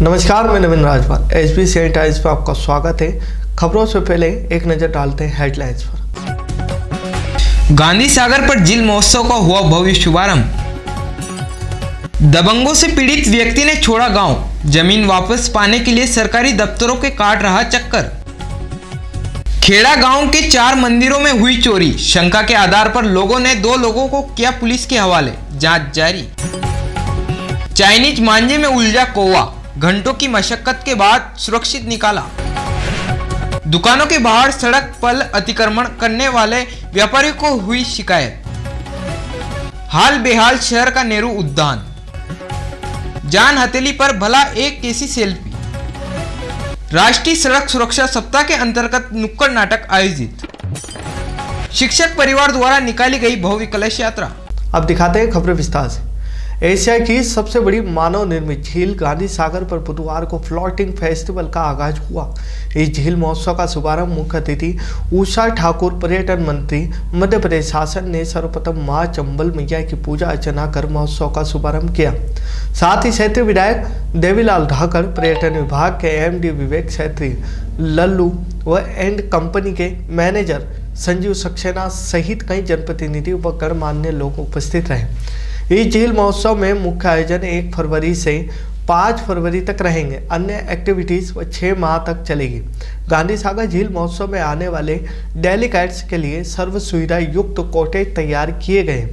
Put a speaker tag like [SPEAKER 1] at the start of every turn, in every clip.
[SPEAKER 1] नमस्कार, मैं नवीन राजपाल। एसबी सी टाइम्स पर आपका स्वागत है। खबरों से पहले एक नजर डालते हैं हेडलाइंस पर।
[SPEAKER 2] गांधी सागर पर झील महोत्सव का हुआ भव्य शुभारंभ। दबंगों से पीड़ित व्यक्ति ने छोड़ा गांव, जमीन वापस पाने के लिए सरकारी दफ्तरों के काट रहा चक्कर। खेड़ा गांव के 4 मंदिरों में हुई चोरी, शंका के आधार पर लोगों ने 2 लोगों को किया पुलिस के हवाले, जांच जारी। चाइनीज मांझे में उलझा कौवा, घंटों की मशक्कत के बाद सुरक्षित निकाला। दुकानों के बाहर सड़क पर अतिक्रमण करने वाले व्यापारियों को हुई शिकायत। हाल बेहाल शहर का नेहरू उद्यान। जान हथेली पर भला एक कैसी सेल्फी। राष्ट्रीय सड़क सुरक्षा सप्ताह के अंतर्गत नुक्कड़ नाटक आयोजित। शिक्षक परिवार द्वारा निकाली गई भव्य कलश यात्रा।
[SPEAKER 1] अब दिखाते हैं खबरें विस्तार से। एशिया की सबसे बड़ी मानव निर्मित झील गांधी सागर पर बुधवार को फ्लोटिंग फेस्टिवल का आगाज हुआ। इस झील महोत्सव का शुभारंभ मुख्य अतिथि उषा ठाकुर, पर्यटन मंत्री मध्य प्रदेश शासन ने सर्वप्रथम मां चंबल मैया की पूजा अर्चना कर महोत्सव का शुभारंभ किया। साथ ही क्षेत्रीय विधायक देवीलाल ठाकर, पर्यटन विभाग के एमडी विवेक क्षेत्री लल्लू व एंड कंपनी के मैनेजर संजीव सक्सेना सहित कई जनप्रतिनिधि व गणमान्य लोग उपस्थित रहे। इस झील महोत्सव में मुख्य आयोजन 1 फरवरी से 5 फरवरी तक रहेंगे। अन्य एक्टिविटीज 6 माह तक चलेगी। गांधी सागर झील महोत्सव में आने वाले डेलीगेट्स के लिए सर्व सुविधा युक्त कॉटेज तैयार किए गए।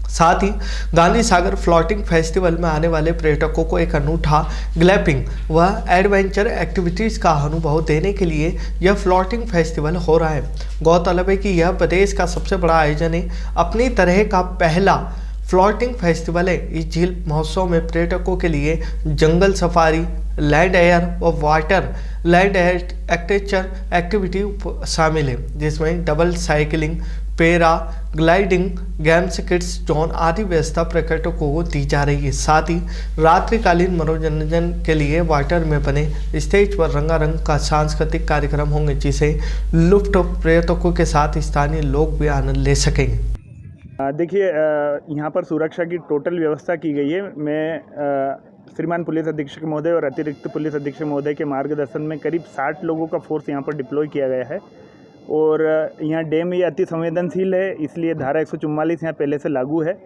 [SPEAKER 1] साथ ही गांधी सागर फ्लोटिंग फेस्टिवल में आने वाले पर्यटकों को एक अनूठा ग्लैम्पिंग व एडवेंचर एक्टिविटीज का अनुभव देने के लिए यह फ्लोटिंग फेस्टिवल हो रहा है। गौरतलब है कि यह प्रदेश का सबसे बड़ा आयोजन है, अपनी तरह का पहला फ्लोटिंग फेस्टिवल है। इस झील महोत्सव में पर्यटकों के लिए जंगल सफारी, लैंड एयर व वाटर लैंड एयर एक्टेचर एक्टिविटी शामिल है, जिसमें double cycling, para gliding, games, kids zone आदि व्यवस्था पर्यटकों को दी जा रही है। साथ ही रात्रिकालीन मनोरंजन के लिए वाटर में बने स्टेज पर रंगारंग का सांस्कृतिक कार्यक्रम होंगे, जिसे लुफ्ट पर्यटकों के साथ स्थानीय लोग भी आनंद ले सकेंगे।
[SPEAKER 3] देखिए, यहाँ पर सुरक्षा की टोटल व्यवस्था की गई है। मैं श्रीमान पुलिस अधीक्षक महोदय और अतिरिक्त पुलिस अधीक्षक महोदय के मार्गदर्शन में करीब 60 लोगों का फोर्स यहाँ पर डिप्लॉय किया गया है। और यहाँ डैम ये अति संवेदनशील है, इसलिए धारा 144 यहाँ पहले से लागू है।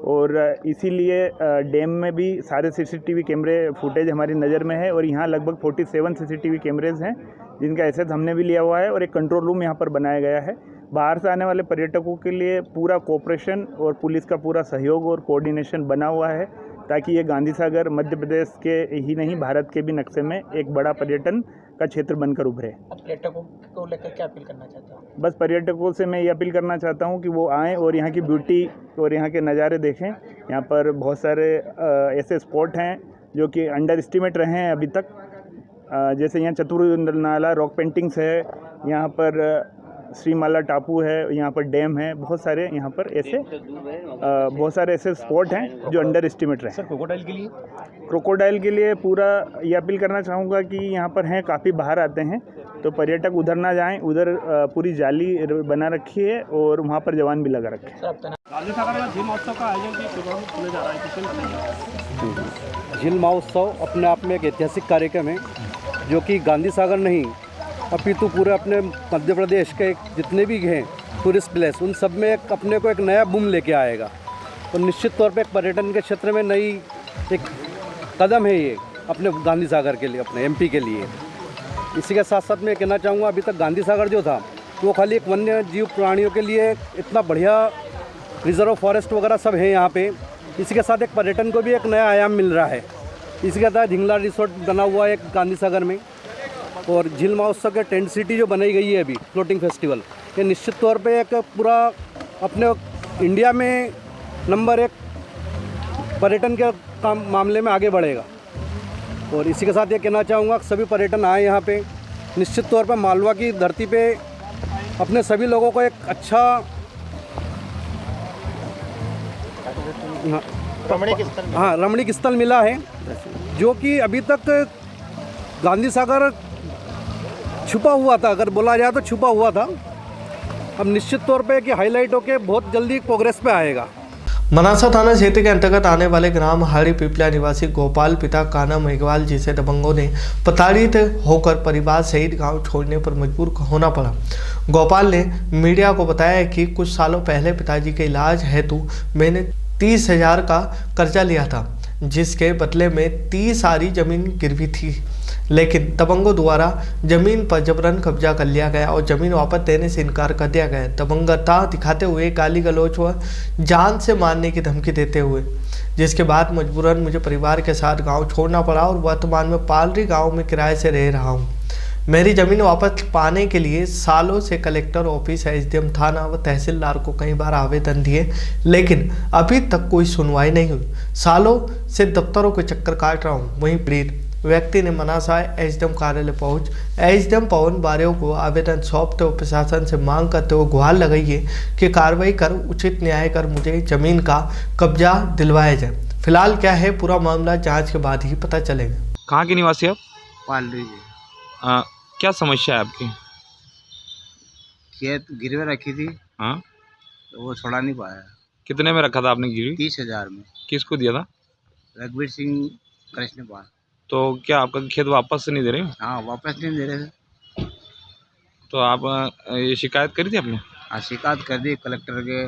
[SPEAKER 3] और इसीलिए डैम में भी सारे सीसीटीवी कैमरे फुटेज हमारी नज़र में है। और यहाँ लगभग 47 सीसीटीवी कैमरेज हैं, जिनका एक्सेस हमने भी लिया हुआ है। और एक कंट्रोल रूम यहाँ पर बनाया गया है। बाहर से आने वाले पर्यटकों के लिए पूरा कोऑपरेशन और पुलिस का पूरा सहयोग और कोऑर्डिनेशन बना हुआ है, ताकि ये गांधी सागर मध्य प्रदेश के ही नहीं भारत के भी नक्शे में एक बड़ा पर्यटन का क्षेत्र बनकर उभरे।
[SPEAKER 4] पर्यटकों को लेकर क्या अपील करना चाहता हूँ?
[SPEAKER 3] बस पर्यटकों से मैं ये अपील करना चाहता हूँ कि वो आएँ और यहाँ की ब्यूटी और यहाँ के नज़ारे देखें। यहाँ पर बहुत सारे ऐसे स्पॉट हैं जो कि अंडर एस्टिमेट रहे हैं अभी तक, जैसे यहाँ चतुर्नाला रॉक पेंटिंग्स है, यहाँ पर श्रीमाला टापू है, यहाँ पर डैम है, बहुत सारे यहाँ पर ऐसे स्पॉट हैं जो अंडर एस्टिमेट रहे।
[SPEAKER 4] सर,
[SPEAKER 3] क्रोकोडाइल के लिए पूरा ये अपील करना चाहूँगा कि यहाँ पर हैं, काफ़ी बाहर आते हैं, तो पर्यटक उधर ना जाएं। उधर पूरी जाली बना रखी है और वहाँ पर जवान भी लगा रखे हैं।
[SPEAKER 4] गांधी सागर में झील महोत्सव का आयोजन की शुरुआत होने जा रहा है।
[SPEAKER 5] झील महोत्सव अपने आप में एक ऐतिहासिक कार्यक्रम है, जो कि गांधी सागर नहीं अपितु पूरे अपने मध्य प्रदेश के जितने भी हैं टूरिस्ट प्लेस, उन सब में अपने को एक नया बूम लेके आएगा। और निश्चित तौर पे एक पर्यटन के क्षेत्र में नई एक कदम है ये अपने गांधी सागर के लिए, अपने एमपी के लिए। इसी के साथ साथ मैं कहना चाहूँगा, अभी तक गांधी सागर जो था वो खाली एक वन्य जीव प्राणियों के लिए इतना बढ़िया रिजर्व फॉरेस्ट वगैरह सब है यहाँ पे। इसी के साथ एक पर्यटन को भी एक नया आयाम मिल रहा है। इसी के साथ झिंगला रिसोर्ट बना हुआ है एक गांधी सागर में। और झील महोत्सव के टेंट सिटी जो बनाई गई है अभी फ्लोटिंग फेस्टिवल, ये निश्चित तौर पे एक पूरा अपने इंडिया में नंबर 1 पर्यटन के काम मामले में आगे बढ़ेगा। और इसी के साथ ये कहना चाहूँगा कि सभी पर्यटन आए यहाँ पे। निश्चित तौर पे मालवा की धरती पे अपने सभी लोगों को एक अच्छा रमणीक स्थल मिला है, जो कि अभी तक गांधी सागर छुपा हुआ था, अगर बोला जाए तो छुपा हुआ था। अब निश्चित तौर पे कि हाईलाइट होके बहुत जल्दी प्रोग्रेस पे आएगा।
[SPEAKER 1] मनासा थाना क्षेत्र के अंतर्गत आने वाले ग्राम हाड़ी पिपला निवासी गोपाल पिता काना मेघवाल जिसे दबंगों ने प्रताड़ित होकर परिवार सहित गांव छोड़ने पर मजबूर होना पड़ा। गोपाल ने मीडिया को बताया कि कुछ सालों पहले पिताजी के इलाज हेतु मैंने 30,000 का कर्जा लिया था, जिसके बदले में 30 आरी जमीन गिरवी थी, लेकिन दबंगों द्वारा जमीन पर जबरन कब्जा कर लिया गया और जमीन वापस देने से इनकार कर दिया गया। दबंगता दिखाते हुए गाली गलौज व जान से मारने की धमकी देते हुए, जिसके बाद मजबूरन मुझे परिवार के साथ गांव छोड़ना पड़ा और वर्तमान में पालरी गांव में किराए से रह रहा हूं। मेरी जमीन वापस पाने के लिए सालों से कलेक्टर ऑफिस, एसडीएम थाना व तहसीलदार को कई बार आवेदन दिए, लेकिन अभी तक कोई सुनवाई नहीं हुई। सालों से दफ्तरों के चक्कर काट रहा हूँ। वहीं पीड़ित व्यक्ति ने मनासा एसडीएम कार्यालय पहुंच एसडीएम पवन बारियों को आवेदन सौंपते हुए प्रशासन से मांग करते हुए गुहार लगाई है कि कार्रवाई कर उचित न्याय कर मुझे जमीन का कब्जा दिलवाया जाए। फिलहाल क्या है पूरा मामला जांच के बाद ही पता चलेगा।
[SPEAKER 6] कहाँ के निवासी आप?
[SPEAKER 7] पालरी जी।
[SPEAKER 6] क्या समस्या है आपकी?
[SPEAKER 7] खेत गिरवे रखी थी,
[SPEAKER 6] हाँ,
[SPEAKER 7] तो वो छोड़ा नहीं पाया।
[SPEAKER 6] कितने में रखा था आपने गिरवी?
[SPEAKER 7] 30,000 में।
[SPEAKER 6] किसको दिया था?
[SPEAKER 7] रघुवीर सिंह कृष्णपाल।
[SPEAKER 6] तो क्या आपका खेत वापस नहीं दे रहे हो?
[SPEAKER 7] हाँ, वापस नहीं दे रहे थे।
[SPEAKER 6] तो आप ये शिकायत करी थी आपने?
[SPEAKER 7] हाँ, शिकायत कर दी कलेक्टर के,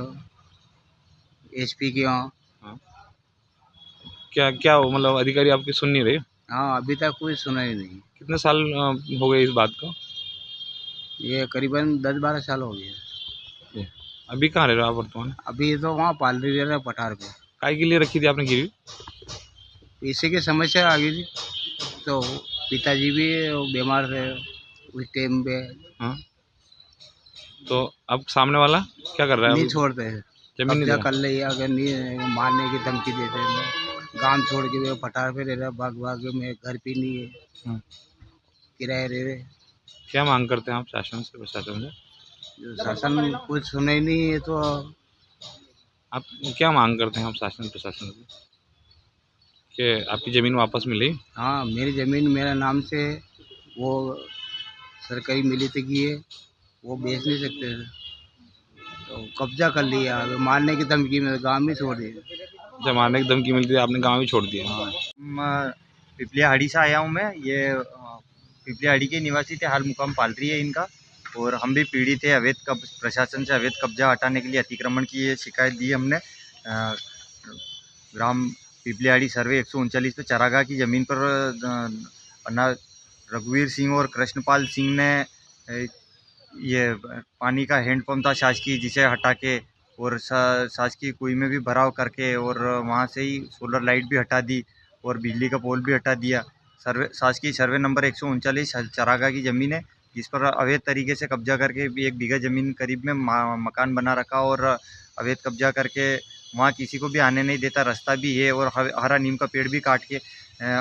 [SPEAKER 7] एसपी के यहाँ।
[SPEAKER 6] हाँ। क्या क्या मतलब अधिकारी आपकी सुन नहीं रहे?
[SPEAKER 7] हाँ, अभी तक कोई सुना ही नहीं।
[SPEAKER 6] कितने साल हो गए इस बात को?
[SPEAKER 7] ये करीबन 10-12 साल हो गए।
[SPEAKER 6] अभी कहाँ रह रहे हो आप वर्तमान?
[SPEAKER 7] अभी तो वहाँ पालरी रह रहे पठार पे।
[SPEAKER 6] काय के लिए रखी थी आपने गिरवी?
[SPEAKER 7] इसी की समस्या आ गई थी, तो पिताजी भी बीमार थे उस टाइम पे।
[SPEAKER 6] हाँ। तो अब सामने वाला क्या कर रहा है?
[SPEAKER 7] नहीं छोड़ते हैं,
[SPEAKER 6] जमीन नहीं
[SPEAKER 7] कब्जा
[SPEAKER 6] दे
[SPEAKER 7] कर ले, अगर नहीं मारने की धमकी देते हैं। गांव छोड़ के वे पठार पे रह रहा, भाग में घर पे नहीं है,
[SPEAKER 6] रहा?
[SPEAKER 7] किराए रह रहे।
[SPEAKER 6] क्या मांग करते हैं आप शासन से, प्रशासन से?
[SPEAKER 7] जो शासन कुछ सुने नहीं है, तो
[SPEAKER 6] आप क्या मांग करते हैं आप शासन प्रशासन से कि आपकी ज़मीन वापस मिले?
[SPEAKER 7] हाँ, मेरी ज़मीन मेरा नाम से वो सरकारी मिली थी कि है, वो बेच नहीं सकते थे, तो कब्जा कर लिया। मारने की धमकी में गाँव में छोड़ दिया।
[SPEAKER 6] जब मारने की धमकी मिलती है आपने गाँव ही छोड़ दिया?
[SPEAKER 7] हाँ।
[SPEAKER 8] पिपलियाहाड़ी से आया हूँ मैं। ये पिपलियाहाड़ी के निवासी थे, हाल मुकाम पालरी है इनका, और हम भी पीड़ित है। प्रशासन से अवैध कब्जा हटाने के लिए अतिक्रमण की ये शिकायत दी हमने। ग्राम पिपलियाहाड़ी सर्वे 139 पे चरागाह की ज़मीन पर रघुवीर सिंह और कृष्णपाल सिंह ने ये पानी का हैंडपम्प था शासकीय, जिसे हटा के और शासकीय कुएं में भी भराव करके और वहाँ से ही सोलर लाइट भी हटा दी और बिजली का पोल भी हटा दिया। शासकीय सर्वे नंबर 139 चरागाह की ज़मीन है, जिस पर अवैध तरीके से कब्जा करके 1 बीघा ज़मीन करीब में मकान बना रखा और अवैध कब्जा करके वहाँ किसी को भी आने नहीं देता। रास्ता भी है और हरा नीम का पेड़ भी काट के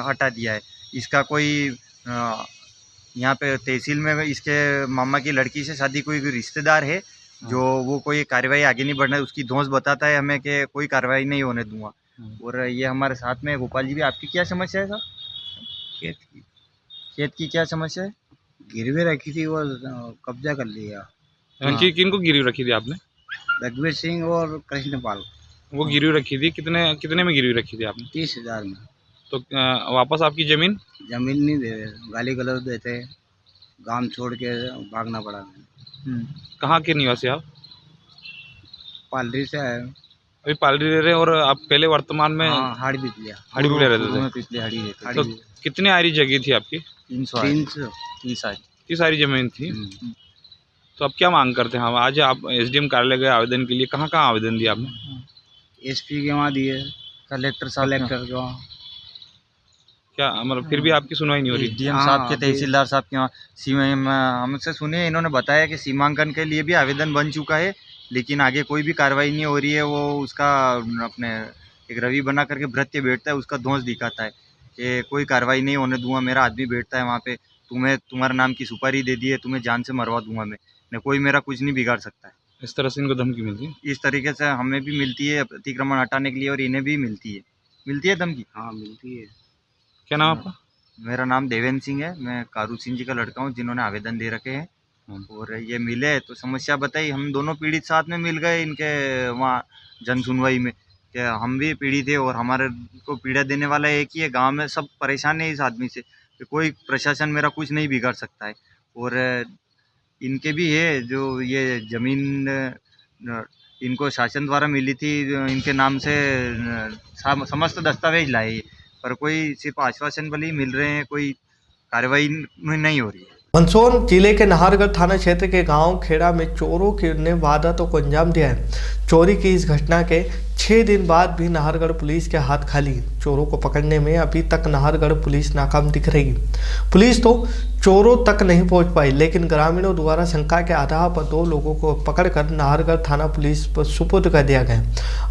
[SPEAKER 8] हटा दिया है। इसका कोई यहाँ पे तहसील में इसके मामा की लड़की से शादी कोई रिश्तेदार है, जो वो कोई कार्रवाई आगे नहीं बढ़ना है, उसकी धौंस बताता है हमें कि कोई कार्रवाई नहीं होने दूंगा। और ये हमारे साथ में गोपाल जी भी। आपकी क्या समस्या है सर? खेत की क्या समस्या है?
[SPEAKER 7] गिरवे रखी थी, वो कब्जा कर लिया।
[SPEAKER 6] किनको गिरवी रखी थी आपने?
[SPEAKER 7] रघुवीर सिंह और कृष्णपाल।
[SPEAKER 6] वो गिरवी रखी थी, कितने में गिरवी रखी थी आपने?
[SPEAKER 7] 30,000 में।
[SPEAKER 6] तो वापस आपकी ज़मीन
[SPEAKER 7] नहीं दे रहे, गाली गलौज देते, गांव छोड़ के भागना पड़ा।
[SPEAKER 6] कहाँ के निवासी आप?
[SPEAKER 7] पालरी से आए।
[SPEAKER 6] अभी पालरी रह रहे हैं और आप पहले वर्तमान में?
[SPEAKER 7] हाँ, हाड़ी पिपलिया।
[SPEAKER 6] हाड़ी पिपलिया रहते थे?
[SPEAKER 7] पिपलियाहाड़ी रहते।
[SPEAKER 6] तो कितने आरी जगह थी आपकी?
[SPEAKER 7] 330
[SPEAKER 6] सारी ज़मीन थी। तो अब क्या मांग करते हैं? आज आप एसडीएम कार्यालय गए आवेदन के लिए, कहाँ आवेदन दिया आपने?
[SPEAKER 7] एसपी के वहाँ दिए, कलेक्टर के वहाँ।
[SPEAKER 6] क्या मतलब फिर भी आपकी सुनवाई नहीं हो रही?
[SPEAKER 8] डीएम साहब के, तहसीलदार साहब के यहाँ हमसे सुने, इन्होंने बताया कि सीमांकन के लिए भी आवेदन बन चुका है, लेकिन आगे कोई भी कार्रवाई नहीं हो रही है। वो उसका अपने एक रवि बना करके भृत्य बैठता है, उसका धौंस दिखाता है कि कोई कार्रवाई नहीं होने दूंगा। मेरा आदमी बैठता है वहाँ पे, तुम्हारा नाम की सुपारी दे दी है, तुम्हें जान से मरवा दूंगा मैं, कोई मेरा कुछ नहीं बिगाड़ सकता है।
[SPEAKER 6] इस तरह से इनको धमकी मिलती है?
[SPEAKER 8] इस तरीके से हमें भी मिलती है अतिक्रमण हटाने के लिए, और इन्हें भी मिलती है धमकी।
[SPEAKER 7] हाँ, मिलती है।
[SPEAKER 6] क्या नाम आपका?
[SPEAKER 8] मेरा नाम देवेंद्र सिंह है, मैं कारू सिंह जी का लड़का हूँ, जिन्होंने आवेदन दे रखे हैं। और ये मिले तो समस्या बताई, हम दोनों पीड़ित साथ में मिल गए इनके वहाँ जन सुनवाई में, कि हम भी पीड़ित है और हमारे को पीड़ा देने वाला एक ही है। गांव में सब परेशान है इस आदमी से कि कोई प्रशासन मेरा कुछ नहीं बिगाड़ सकता है। और इनके भी है जो ये ज़मीन इनको शासन द्वारा मिली थी, इनके नाम से समस्त दस्तावेज लाए, पर कोई सिर्फ आश्वासन भले ही मिल रहे हैं, कोई कार्रवाई नहीं हो रही है।
[SPEAKER 1] मंदसौर जिले के नाहरगढ़ थाना क्षेत्र के गांव खेड़ा में चोरों ने वारदातों को अंजाम दिया है। चोरी की इस घटना के 6 दिन बाद भी नाहरगढ़ पुलिस के हाथ खाली। चोरों को पकड़ने में अभी तक नाहरगढ़ पुलिस नाकाम दिख रही है। पुलिस तो चोरों तक नहीं पहुंच पाई, लेकिन ग्रामीणों द्वारा शंका के आधार पर 2 लोगों को पकड़कर नाहरगढ़ थाना पुलिस पर सुपुर्द कर दिया गया।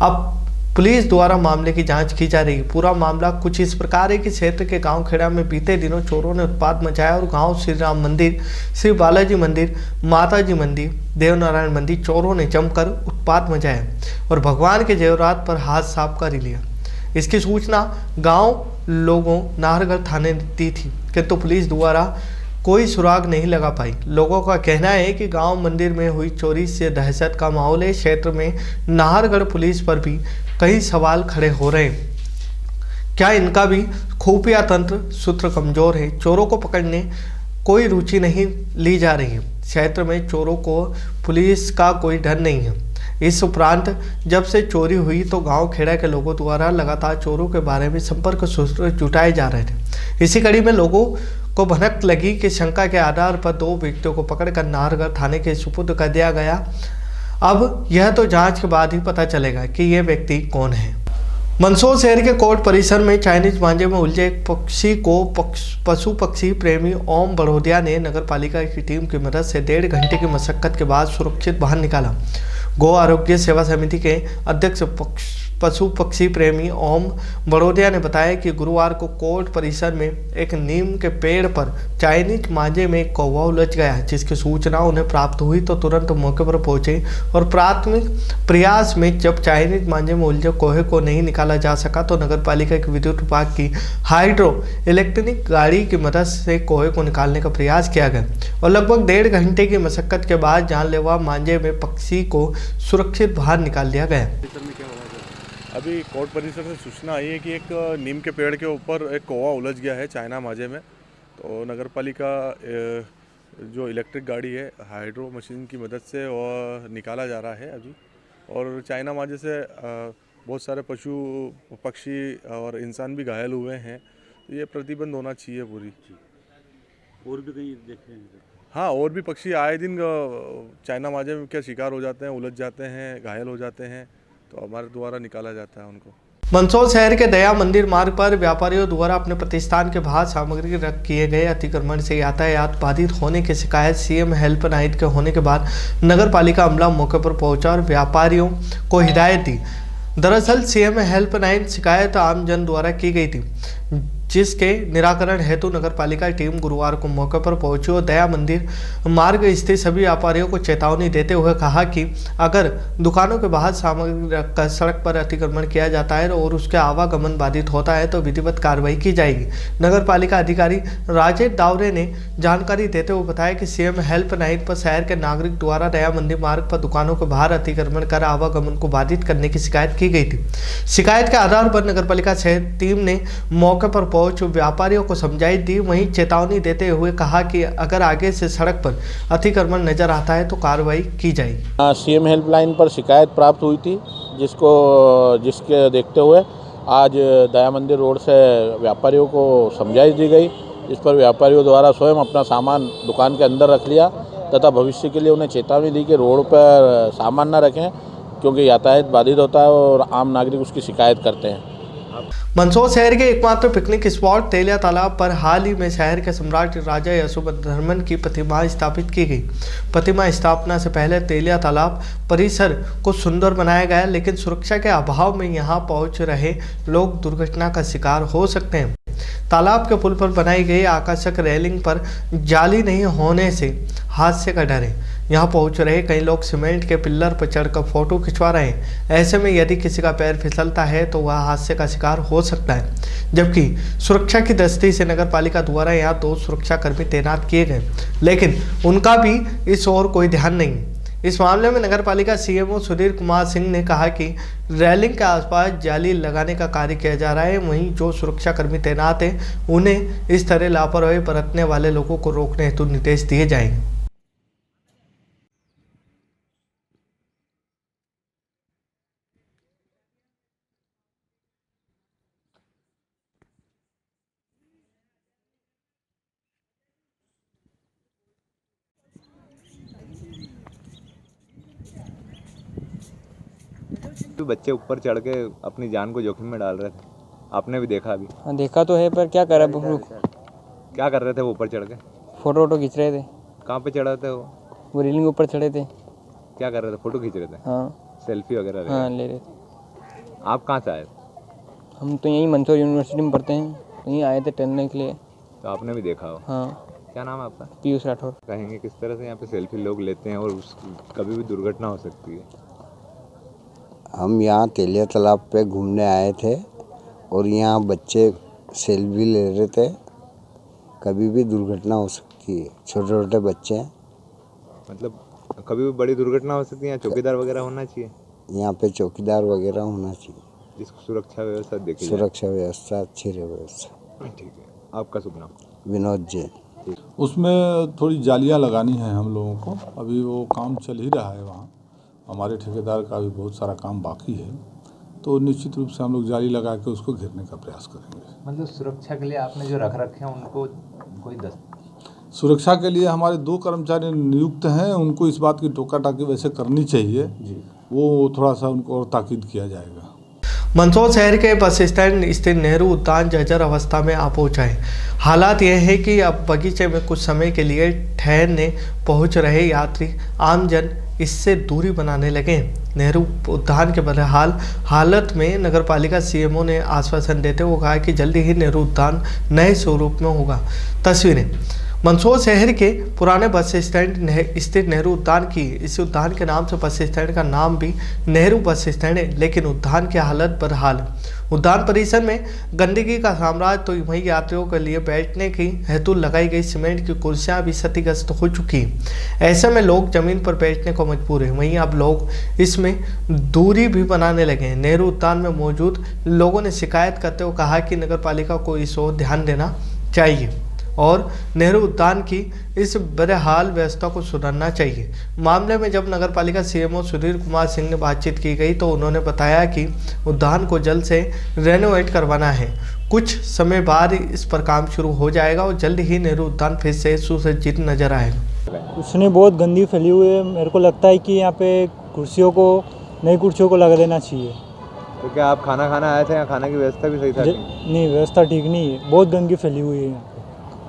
[SPEAKER 1] अब पुलिस द्वारा मामले की जांच की जा रही है। पूरा मामला कुछ इस प्रकार है कि क्षेत्र के गांव खेड़ा में बीते दिनों चोरों ने उत्पात मचाया और गांव श्री राम मंदिर, श्री बालाजी मंदिर, माताजी मंदिर, देवनारायण मंदिर चोरों ने जमकर उत्पात मचाया और भगवान के जेवरात पर हाथ साफ कर लिया। इसकी सूचना गांव लोगों नाहरगढ़ थाने ने दी थी, किंतु पुलिस द्वारा कोई सुराग नहीं लगा पाई। लोगों का कहना है कि गांव मंदिर में हुई चोरी से दहशत का माहौल है। क्षेत्र में नाहरगढ़ पुलिस पर भी कई सवाल खड़े हो रहे हैं। क्या इनका भी खुफिया तंत्र सूत्र कमजोर है? चोरों को पकड़ने कोई रुचि नहीं ली जा रही है। क्षेत्र में चोरों को पुलिस का कोई डर नहीं है। इस उपरांत जब से चोरी हुई तो गांव खेड़ा के लोगों द्वारा लगातार चोरों के बारे में संपर्क सूत्र जुटाए जा रहे थे। इसी कड़ी में लोगों को भनक लगी कि शंका के आधार पर 2 व्यक्तियों को पकड़कर नाहरगढ़ थाने के सुपुर्द कर दिया गया। अब यह तो जांच के बाद ही पता चलेगा कि ये व्यक्ति कौन है। मंदसौर शहर के कोर्ट परिसर में चाइनीज मांझे में उलझे एक पक्षी को पशु पक्षी प्रेमी ओम बड़ोदिया ने नगर पालिका की टीम की मदद से 1.5 घंटे की मशक्कत के बाद सुरक्षित बाहर निकाला। गौ आरोग्य सेवा समिति के अध्यक्ष पशु पक्षी प्रेमी ओम बड़ोदिया ने बताया कि गुरुवार को कोर्ट परिसर में एक नीम के पेड़ पर चाइनीज मांझे में एक कौवा उलझ गया, जिसकी सूचना उन्हें प्राप्त हुई तो तुरंत मौके पर पहुंचे और प्राथमिक प्रयास में जब चाइनीज मांझे में उलझे कौवे को नहीं निकाला जा सका तो नगर पालिका के विद्युत विभाग की हाइड्रो इलेक्ट्रॉनिक गाड़ी की मदद से कौवे को निकालने का प्रयास किया गया और लगभग 1.5 घंटे की मशक्कत के बाद जानलेवा मांझे में पक्षी को सुरक्षित बाहर निकाल दिया गया।
[SPEAKER 9] अभी कोर्ट परिसर से सूचना आई है कि एक नीम के पेड़ के ऊपर एक कौवा उलझ गया है चाइना मांझे में। तो नगर पालिका जो इलेक्ट्रिक गाड़ी है हाइड्रो मशीन की मदद से वो निकाला जा रहा है अभी। और चाइना मांझे से बहुत सारे पशु पक्षी और इंसान भी घायल हुए हैं। तो ये प्रतिबंध होना चाहिए पूरी।
[SPEAKER 10] और भी कहीं देखे हैं?
[SPEAKER 9] हाँ, और भी पक्षी आए दिन चाइना मांझे में क्या शिकार हो जाते हैं, उलझ जाते हैं, घायल हो जाते हैं, तो हमारे द्वारा निकाला जाता है उनको।
[SPEAKER 1] मंदसौर शहर के दया मंदिर मार्ग पर व्यापारियों द्वारा अपने प्रतिष्ठान के बाहर सामग्री रख किए गए अतिक्रमण से यातायात बाधित होने की शिकायत सीएम हेल्पलाइन के होने के बाद नगर पालिका अमला मौके पर पहुंचा और व्यापारियों को हिदायत दी। दरअसल सीएम हेल्पलाइन शिकायत आम जन द्वारा की गई थी, जिसके निराकरण हेतु नगर पालिका टीम गुरुवार को मौके पर पहुंची और दया मंदिर मार्ग स्थित सभी व्यापारियों को चेतावनी देते हुए कहा कि अगर दुकानों के बाहर सामग्री रखकर सड़क पर अतिक्रमण किया जाता है और उसके आवागमन बाधित होता है तो विधिवत कार्रवाई की जाएगी। नगर पालिका अधिकारी राजेश दावरे ने जानकारी देते हुए बताया कि सीएम हेल्पलाइन पर शहर के नागरिक द्वारा दया मंदिर मार्ग पर दुकानों के बाहर अतिक्रमण कर आवागमन को बाधित करने की शिकायत की गई थी। शिकायत के आधार पर नगर पालिका शहर टीम ने मौके पर व्यापारियों को समझाई दी, वहीं चेतावनी देते हुए कहा कि अगर आगे से सड़क पर अतिक्रमण नजर आता है तो कार्रवाई की जाएगी।
[SPEAKER 11] सीएम हेल्पलाइन पर शिकायत प्राप्त हुई थी, जिसके देखते हुए आज दया मंदिर रोड से व्यापारियों को समझाई दी गई। इस पर व्यापारियों द्वारा स्वयं अपना सामान दुकान के अंदर रख लिया तथा भविष्य के लिए उन्हें चेतावनी दी कि रोड पर सामान न रखें, क्योंकि यातायात बाधित होता है और आम नागरिक उसकी शिकायत करते हैं।
[SPEAKER 1] मंदसौर शहर के एकमात्र पिकनिक स्पॉट तेलिया तालाब पर हाल ही में शहर के सम्राट राजा यशोवर्धन की प्रतिमा स्थापित की गई। प्रतिमा स्थापना से पहले तेलिया तालाब परिसर को सुंदर बनाया गया, लेकिन सुरक्षा के अभाव में यहां पहुंच रहे लोग दुर्घटना का शिकार हो सकते हैं। तालाब के पुल पर बनाई गई आकर्षक रेलिंग पर जाली नहीं होने से हादसे का डर है। यहाँ पहुँच रहे कई लोग सीमेंट के पिल्लर पर चढ़कर फोटो खिंचवा रहे हैं। ऐसे में यदि किसी का पैर फिसलता है तो वह हादसे का शिकार हो सकता है, जबकि सुरक्षा की दृष्टि से नगर पालिका द्वारा यहाँ 2 सुरक्षाकर्मी तैनात किए गए, लेकिन उनका भी इस ओर कोई ध्यान नहीं। इस मामले में नगरपालिका सीएमओ सुधीर कुमार सिंह ने कहा कि रेलिंग के आसपास जाली लगाने का कार्य किया जा रहा है, वहीं जो सुरक्षाकर्मी तैनात हैं उन्हें इस तरह लापरवाही बरतने वाले लोगों को रोकने हेतु निर्देश दिए जाएंगे।
[SPEAKER 12] बच्चे ऊपर चढ़ के अपनी जान को जोखिम में डाल रहे थे, आपने भी देखा अभी?
[SPEAKER 13] हाँ देखा तो है, पर क्या करा।
[SPEAKER 12] क्या कर रहे थे वो ऊपर चढ़ के?
[SPEAKER 13] फोटो वोटो खींच रहे थे।
[SPEAKER 12] कहाँ पे चढ़े थे
[SPEAKER 13] वो रेलिंग ऊपर चढ़े थे।
[SPEAKER 12] क्या कर रहे थे? फोटो खींच रहे थे?
[SPEAKER 13] हाँ।
[SPEAKER 12] सेल्फी वगैरह?
[SPEAKER 13] हाँ ले रहे थे।
[SPEAKER 12] आप कहाँ से आए?
[SPEAKER 13] हम तो यहीं मंदसौर यूनिवर्सिटी में पढ़ते हैं, यहीं आए थे टहलने के लिए।
[SPEAKER 12] तो आपने भी देखा हो?
[SPEAKER 13] हाँ।
[SPEAKER 12] क्या नाम है आपका?
[SPEAKER 13] पीयूष राठौर।
[SPEAKER 12] कहेंगे किस तरह से यहाँ पे सेल्फी लोग लेते हैं और कभी भी दुर्घटना हो सकती है?
[SPEAKER 14] हम यहाँ तेलिया तालाब पे घूमने आए थे और यहाँ बच्चे सेल्फी ले रहे थे, कभी भी दुर्घटना हो सकती है। छोटे छोटे बच्चे हैं,
[SPEAKER 12] मतलब कभी भी बड़ी दुर्घटना हो सकती है। चौकीदार वगैरह होना चाहिए
[SPEAKER 14] यहाँ पे, चौकीदार वगैरह होना चाहिए
[SPEAKER 12] जिसको सुरक्षा व्यवस्था देखी,
[SPEAKER 14] सुरक्षा व्यवस्था अच्छी रहे व्यवस्था।
[SPEAKER 12] ठीक है। आपका शुभ नाम?
[SPEAKER 14] विनोद जैन।
[SPEAKER 11] उसमें थोड़ी जालियाँ लगानी है हम लोगों को, अभी वो काम चल ही रहा है। वहाँ हमारे ठेकेदार का भी बहुत सारा काम बाकी है, तो निश्चित रूप से हम लोग जाली लगा के उसको घेरने का प्रयास करेंगे।
[SPEAKER 12] मतलब सुरक्षा के लिए आपने जो रख रखे हैं उनको कोई
[SPEAKER 11] सुरक्षा के लिए हमारे 2 कर्मचारी नियुक्त हैं, उनको इस बात की टोका टाकी वैसे करनी चाहिए जी, वो थोड़ा सा उनको और ताकीद किया जाएगा।
[SPEAKER 1] मंदसौर शहर के बस स्टैंड स्थित नेहरू उद्यान जर्जर अवस्था में आ पहुंचा है। हालात यह है कि अब बगीचे में कुछ समय के लिए ठहरने पहुंच रहे यात्री आमजन इससे दूरी बनाने लगे। नेहरू उद्यान के बदहाल हालत में नगरपालिका सीएमओ ने आश्वासन देते हुए कहा कि जल्दी ही नेहरू उद्यान नए स्वरूप में होगा। तस्वीरें मंदसौर शहर के पुराने बस स्टैंड स्थित नेहरू उद्यान की। इस उद्यान के नाम से बस स्टैंड का नाम भी नेहरू बस स्टैंड है, लेकिन उद्यान की हालत बदहाल है। उद्यान परिसर में गंदगी का साम्राज्य, तो वहीं यात्रियों के लिए बैठने की हेतु लगाई गई सीमेंट की कुर्सियां भी क्षतिग्रस्त हो चुकी हैं। ऐसे में लोग जमीन पर बैठने को मजबूर हैं। वहीं अब लोग इसमें दूरी भी बनाने लगे हैं। नेहरू उद्यान में मौजूद लोगों ने शिकायत करते हुए कहा कि नगरपालिका को इस ओर ध्यान देना चाहिए और नेहरू उद्यान की इस बदहाल व्यवस्था को सुधारना चाहिए। मामले में जब नगरपालिका सीएमओ सुधीर कुमार सिंह ने बातचीत की गई तो उन्होंने बताया कि उद्यान को जल्द से रेनोवेट करवाना है। कुछ समय बाद इस पर काम शुरू हो जाएगा और जल्द ही नेहरू उद्यान फिर से सुसज्जित नजर आएगा।
[SPEAKER 15] उसने बहुत गंदी फैली हुई है, मेरे को लगता है कि यहाँ पे कुर्सियों को, नई कुर्सियों को लगा देना चाहिए।
[SPEAKER 12] तो क्या आप खाना आए थे? यहाँ खाना की व्यवस्था भी सही था?
[SPEAKER 15] नहीं, व्यवस्था ठीक नहीं है, बहुत गंदगी फैली हुई है यहाँ पे।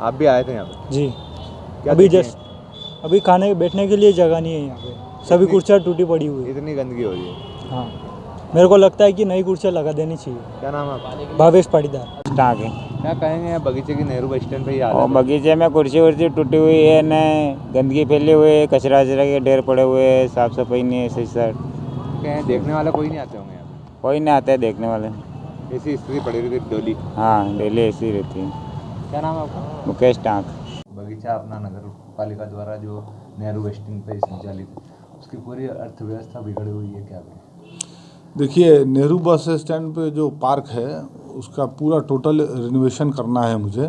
[SPEAKER 12] आप भी आए थे यहाँ पे?
[SPEAKER 15] जी। अभी खाने बैठने के लिए जगह नहीं है यहाँ पे, सभी कुर्सियाँ टूटी पड़ी हुई है।
[SPEAKER 12] इतनी गंदगी हो रही है?
[SPEAKER 15] हाँ, मेरे को लगता है कि नई कुर्सियाँ लगा देनी चाहिए।
[SPEAKER 12] क्या नाम है आपका?
[SPEAKER 15] भावेश पाटीदार।
[SPEAKER 12] क्या कहेंगे बगीचे की नेहरू बस स्टैंड पे?
[SPEAKER 16] और बगीचे में कुर्सी वर्सी टूटी हुई है, न गंदगी फैली हुई है, कचरा वचरा के ढेर पड़े हुए हैं, साफ सफाई नहीं है सही सर।
[SPEAKER 12] देखने वाला कोई नहीं आते होंगे यहाँ पे?
[SPEAKER 16] कोई नहीं आता है देखने वाले।
[SPEAKER 12] ऐसी स्थिति पड़ी रहती है डेली?
[SPEAKER 16] हाँ, डेली ऐसी रहती है।
[SPEAKER 12] क्या नाम है आपका?
[SPEAKER 16] मुकेश टांक।
[SPEAKER 12] बगीचा अपना नगर पालिका द्वारा जो नेहरू बस स्टैंड पर संचालित है, उसकी पूरी अर्थव्यवस्था बिगड़ी हुई है क्या?
[SPEAKER 11] देखिए, नेहरू बस स्टैंड पे जो पार्क है उसका पूरा टोटल रिनोवेशन करना है मुझे।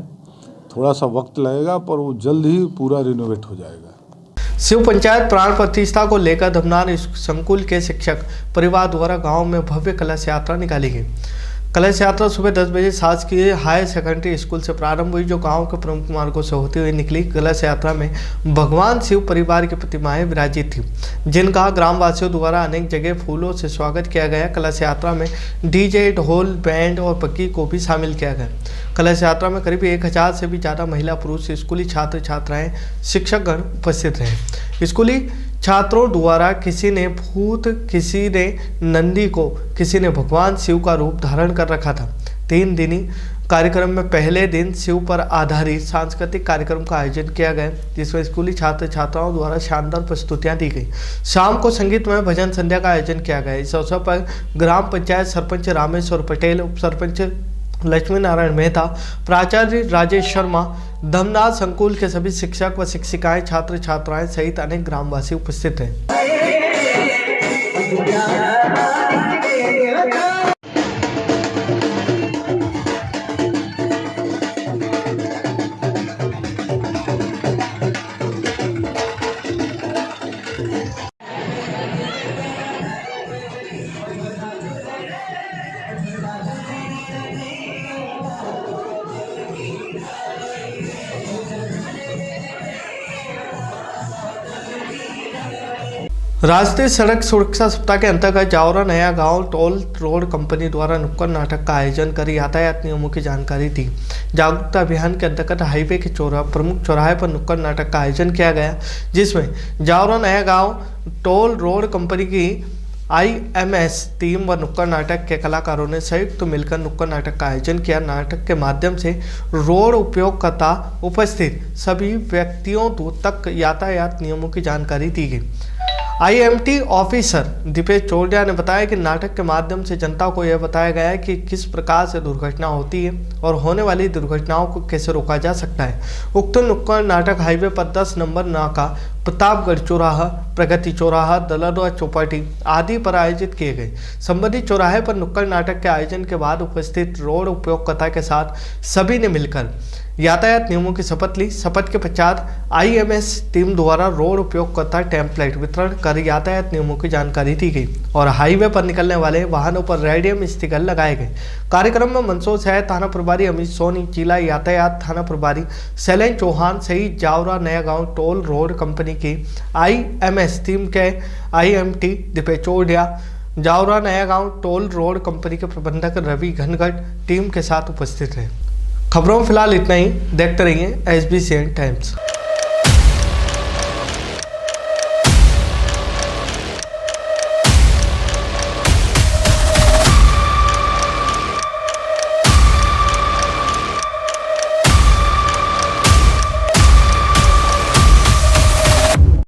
[SPEAKER 11] थोड़ा सा वक्त लगेगा पर वो जल्द ही पूरा रिनोवेट हो जाएगा।
[SPEAKER 1] शिव पंचायत प्राण प्रतिष्ठा को लेकर धमनार संकुल के शिक्षक परिवार द्वारा गांव में भव्य कलश यात्रा निकाली गई। कलश यात्रा सुबह 10 बजे शासकीय हायर सेकेंडरी स्कूल से प्रारंभ हुई, जो गांव के प्रमुख मार्गों से होती हुई निकली। कलश यात्रा में भगवान शिव परिवार की प्रतिमाएं विराजित थी, जिनका ग्रामवासियों द्वारा अनेक जगह फूलों से स्वागत किया गया। कलश यात्रा में डीजे, ढोल, बैंड और पक्की को भी शामिल किया गया। कलश यात्रा में करीब 1000 से भी ज़्यादा महिला पुरुष स्कूली छात्र छात्राएं शिक्षकगण उपस्थित रहे। स्कूली छात्रों द्वारा किसी ने भूत, किसी ने नंदी को, किसी ने भगवान शिव का रूप धारण कर रखा था। 3 दिनी कार्यक्रम में पहले दिन शिव पर आधारित सांस्कृतिक कार्यक्रम का आयोजन किया गया, जिसमें स्कूली छात्र छात्राओं द्वारा शानदार प्रस्तुतियां दी गई। शाम को संगीतमय भजन संध्या का आयोजन किया गया। इस अवसर पर ग्राम पंचायत सरपंच रामेश्वर पटेल, उप सरपंच लक्ष्मी नारायण मेहता, प्राचार्य राजेश शर्मा, धमनार संकुल के सभी शिक्षक व शिक्षिकाएं, छात्र छात्राएं सहित अनेक ग्रामवासी उपस्थित हैं। राष्ट्रीय सड़क सुरक्षा सप्ताह के अंतर्गत जावरा नया गांव टोल रोड कंपनी द्वारा नुक्कड़ नाटक का आयोजन कर यातायात नियमों की जानकारी दी। जागरूकता अभियान के अंतर्गत हाईवे के प्रमुख चौराहे पर नुक्कड़ नाटक का आयोजन किया गया, जिसमें जावरा नया गांव टोल रोड कंपनी की IMS टीम व नुक्कड़ नाटक के कलाकारों ने संयुक्त मिलकर नुक्कड़ नाटक का आयोजन किया। नाटक के माध्यम से रोड उपयोगकर्ता उपस्थित सभी व्यक्तियों तक यातायात नियमों की जानकारी दी गई। IMT ऑफिसर दीपेश चोरडिया ने बताया कि नाटक के माध्यम से जनता को यह बताया गया है कि किस प्रकार से दुर्घटना होती है और होने वाली दुर्घटनाओं को कैसे रोका जा सकता है। उक्त नुक्कड़ नाटक हाईवे पर 10 नंबर नाका, प्रतापगढ़ चौराहा, प्रगति चौराहा, दलदवा चौपाटी आदि पर आयोजित किए गए। संबंधित चौराहे पर नुक्कड़ नाटक के आयोजन के बाद उपस्थित रोड उपयोगकर्ता के साथ सभी ने मिलकर यातायात नियमों की शपथ ली। शपथ के पश्चात IMS टीम द्वारा रोड उपयोगकर्ता टेम्पलेट वितरण कर यातायात नियमों की जानकारी दी गई और हाईवे पर निकलने वाले वाहनों पर रेडियम स्टिकर लगाए गए। कार्यक्रम में मंदसौर शहर थाना प्रभारी अमित सोनी, जिला यातायात थाना प्रभारी शैलेंद्र चौहान सहित जावरा नया गांव टोल रोड कंपनी की IMS टीम के IMT दीपेश चोरडिया, जावरा नया गांव टोल रोड कंपनी के प्रबंधक रवि घनघट टीम के साथ उपस्थित रहे। खबरों में फिलहाल इतना ही। देखते रहिए SBCN टाइम्स।